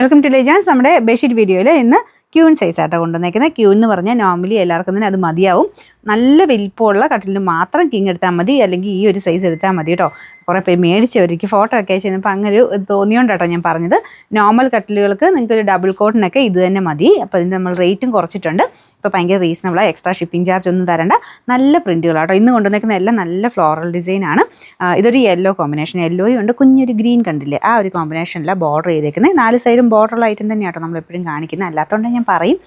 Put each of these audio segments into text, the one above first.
Welcome to ലെജാൻസ്. നമ്മുടെ bedsheet വീഡിയോയിൽ ഇന്ന് ക്യൂൻ സൈസ് ആട്ടോ കൊണ്ടുവന്നേക്കുന്നത്. ക്യൂൻ എന്ന് പറഞ്ഞാൽ നോർമലി എല്ലാവർക്കും തന്നെ അത് മതിയാവും. നല്ല വലിപ്പമുള്ള കട്ടിലിന് മാത്രം കിങ് എടുത്താൽ മതി, അല്ലെങ്കിൽ ഈ ഒരു സൈസ് എടുത്താൽ മതി കേട്ടോ. കുറേ പേര് മേടിച്ചവർക്ക് ഫോട്ടോ ഒക്കെ ചെയ്യുന്നപ്പോൾ അങ്ങനെ ഒരു തോന്നിയോണ്ടാട്ടോ ഞാൻ പറഞ്ഞത്. നോർമൽ കട്ടിലുകൾക്ക് നിങ്ങൾക്കൊരു ഡബിൾ കോട്ടിനൊക്കെ ഇത് തന്നെ മതി. അപ്പോൾ ഇതിന് നമ്മൾ റേറ്റും കുറച്ചിട്ടുണ്ട്. ഇപ്പോൾ ഭയങ്കര റീസണബിളാണ്, എക്സ്ട്രാ ഷിപ്പിംഗ് ചാർജ് ഒന്നും തരണ്ട. നല്ല പ്രിൻറ്റുകളാട്ടോ ഇന്ന് കൊണ്ടുവന്നേക്കുന്ന എല്ലാം. നല്ല ഫ്ലോറൽ ഡിസൈനാണ്. ഇതൊരു യെല്ലോ കോമ്പിനേഷൻ, യെല്ലോയും ഉണ്ട്, കുഞ്ഞൊരു ഗ്രീൻ കണ്ടില്ലേ, ആ ഒരു കോമ്പിനേഷനിലാണ് ബോർഡർ ചെയ്തേക്കുന്നത്. 4 സൈഡും ബോർഡറുള്ള ഐറ്റം തന്നെയാട്ടോ നമ്മൾ എപ്പോഴും കാണിക്കുന്നത്. അല്ലാത്തതുകൊണ്ട് ഞാൻ പറയും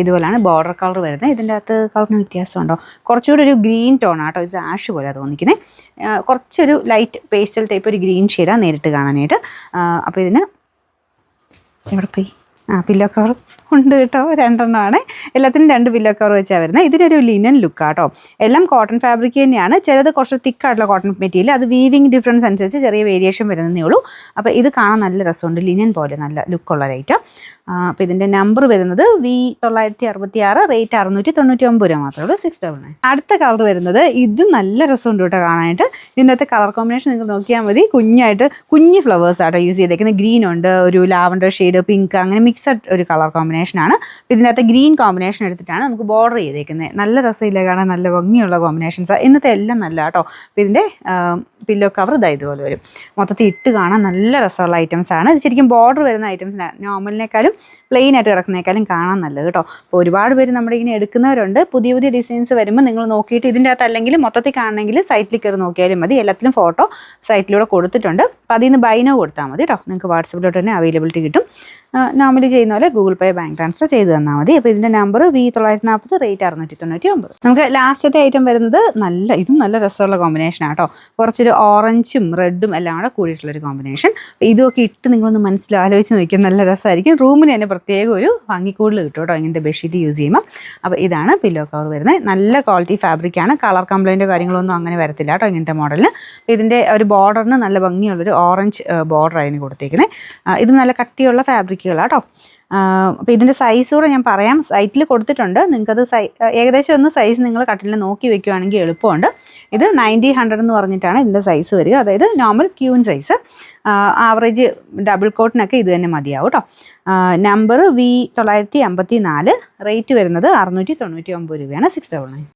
ഇതുപോലെയാണ് ബോർഡർ കളർ വരുന്നത്. ഇതിൻ്റെ അകത്ത് കളറിന് വ്യത്യാസമുണ്ടോ? കുറച്ചുകൂടി ഒരു ഗ്രീൻ ടോണാട്ടോ, ഇത് ആഷ് പോലെ തോന്നിക്കുന്നത്. കുറച്ചൊരു ലൈറ്റ് പേസ്റ്റൽ ടൈപ്പ് ഒരു ഗ്രീൻ ഷെയ്ഡാണ് നേരിട്ട് കാണാനായിട്ട്. അപ്പോൾ ഇതിന് എവിടെ പോയി പില്ലോ കവർ ഉണ്ട് കേട്ടോ, 2 എല്ലാത്തിനും 2 പില്ലോ കവർ വെച്ചാൽ വരുന്നത്. ഇതിനൊരു ലിനൻ ലുക്കാട്ടോ. എല്ലാം കോട്ടൺ ഫാബ്രിക് തന്നെയാണ്. ചിലത് കുറച്ച് തിക്കായിട്ടുള്ള കോട്ടൺ മെറ്റീരിയൽ, അത് വീവിങ് ഡിഫറൻസ് അനുസരിച്ച് ചെറിയ വേരിയേഷൻ വരുന്നതേ ഉള്ളൂ. അപ്പോൾ ഇത് കാണാൻ നല്ല രസമുണ്ട്, ലിനൻ പോലെ നല്ല ലുക്കുള്ള ലൈറ്റ്. അപ്പോൾ ഇതിൻ്റെ നമ്പർ വരുന്നത് V966, റേറ്റ് 699 രൂപ മാത്രമേ ഉള്ളൂ, 699. അടുത്ത കളർ വരുന്നത് ഇത് നല്ല രസമുണ്ട് കേട്ടോ കാണാനായിട്ട്. ഇതിനകത്ത് കളർ കോമ്പിനേഷൻ നിങ്ങൾ നോക്കിയാൽ മതി. കുഞ്ഞ് ഫ്ലവേഴ്സ് ആട്ടോ യൂസ് ചെയ്തേക്കുന്നത്. ഗ്രീൻ ഉണ്ട്, ഒരു ലാവൻഡർ ഷെയ്ഡ്, പിങ്ക്, അങ്ങനെ മിക്സഡ് ഒരു കളർ കോമ്പിനേഷനാണ്. ഇതിനകത്ത് ഗ്രീൻ കോമ്പിനേഷൻ എടുത്തിട്ടാണ് നമുക്ക് ബോർഡർ ചെയ്തേക്കുന്നത്. നല്ല രസമില്ല കാണാൻ, നല്ല ഭംഗിയുള്ള കോമ്പിനേഷൻസ്. ഇന്നത്തെ എല്ലാം നല്ല കേട്ടോ. അപ്പോൾ ഇതിൻ്റെ പില്ലോ കവർ ഇതുപോലെ വരും. മൊത്തത്തിൽ ഇട്ട് കാണാൻ നല്ല രസമുള്ള ഐറ്റംസ് ആണ്. ഇത് ശരിക്കും ബോർഡർ വരുന്ന ഐറ്റംസ് നോർമലിനേക്കാളും പ്ലെയിൻ ആയിട്ട് കിടക്കുന്നേക്കാളും കാണാൻ നല്ലത് കേട്ടോ. അപ്പോൾ ഒരുപാട് പേര് നമ്മുടെ ഇങ്ങനെ എടുക്കുന്നവരുണ്ട്. പുതിയ ഡിസൈൻസ് വരുമ്പോൾ നിങ്ങൾ നോക്കിയിട്ട് ഇതിൻ്റെ അകത്ത് അല്ലെങ്കിൽ മൊത്തത്തിൽ കാണണമെങ്കിൽ സൈറ്റിൽ കയറി നോക്കിയാലും മതി. എല്ലാത്തിലും ഫോട്ടോ സൈറ്റിലൂടെ കൊടുത്തിട്ടുണ്ട്. അപ്പോൾ അതിൽ നിന്ന് ബൈനോ കൊടുത്താൽ മതി കേട്ടോ. നിങ്ങൾക്ക് വാട്സപ്പിലോട്ട് തന്നെ അവൈലബിലിറ്റി കിട്ടും. നോർമലി ചെയ്യുന്ന പോലെ ഗൂഗിൾ പേ, ബാങ്ക് ട്രാൻസ്ഫർ ചെയ്ത് തന്നാൽ മതി. അപ്പോൾ ഇതിൻ്റെ നമ്പർ V940, റേറ്റ് 699. നമുക്ക് ലാസ്റ്റത്തെ ഐറ്റം വരുന്നത് ഇതും നല്ല രസമുള്ള കോമ്പിനേഷനാണ് കേട്ടോ. കുറച്ചൊരു ഓറഞ്ചും റെഡും എല്ലാം കൂടെ കൂടിയിട്ടുള്ളൊരു കോമ്പിനേഷൻ. ഇതൊക്കെ ഇട്ട് നിങ്ങളൊന്ന് ആലോചിച്ച് നോക്കിയാൽ നല്ല രസമായിരിക്കും. റൂമിന് തന്നെ പ്രത്യേക ഒരു ഭംഗിക്കൂടുതൽ കിട്ടും കേട്ടോ ഇങ്ങനത്തെ ബെഡ്ഷീറ്റ് യൂസ് ചെയ്യുമ്പോൾ. അപ്പോൾ ഇതാണ് പില്ലോ കവർ വരുന്നത്. നല്ല ക്വാളിറ്റി ഫാബ്രിക്കാണ്. കളർ കംപ്ലൈൻറ്റോ കാര്യങ്ങളൊന്നും അങ്ങനെ വരത്തില്ല കേട്ടോ ഇങ്ങനത്തെ മോഡലിന്. ഇതിൻ്റെ ഒരു ബോർഡറിന് നല്ല ഭംഗിയുള്ളൊരു ഓറഞ്ച് ബോർഡർ അതിന് കൊടുത്തേക്കുന്നത്. ഇത് നല്ല കട്ടിയുള്ള ഫാബ്രിക്കുകളാണ് കേട്ടോ. അപ്പോൾ ഇതിൻ്റെ സൈസ് കൂടെ ഞാൻ പറയാം, സൈറ്റിൽ കൊടുത്തിട്ടുണ്ട്. നിങ്ങൾക്കത് ഏകദേശം ഒന്ന് സൈസ് നിങ്ങൾ കട്ടിലിൽ നോക്കി വെക്കുകയാണെങ്കിൽ എളുപ്പമുണ്ട്. ഇത് 90-100 എന്ന് പറഞ്ഞിട്ടാണ് ഇതിൻ്റെ സൈസ് വരിക. അതായത് normal queen size. Average double കോട്ടിനൊക്കെ ഇത് തന്നെ മതിയാവും കേട്ടോ. നമ്പർ V954, റേറ്റ് വരുന്നത് 699 രൂപയാണ്, 699.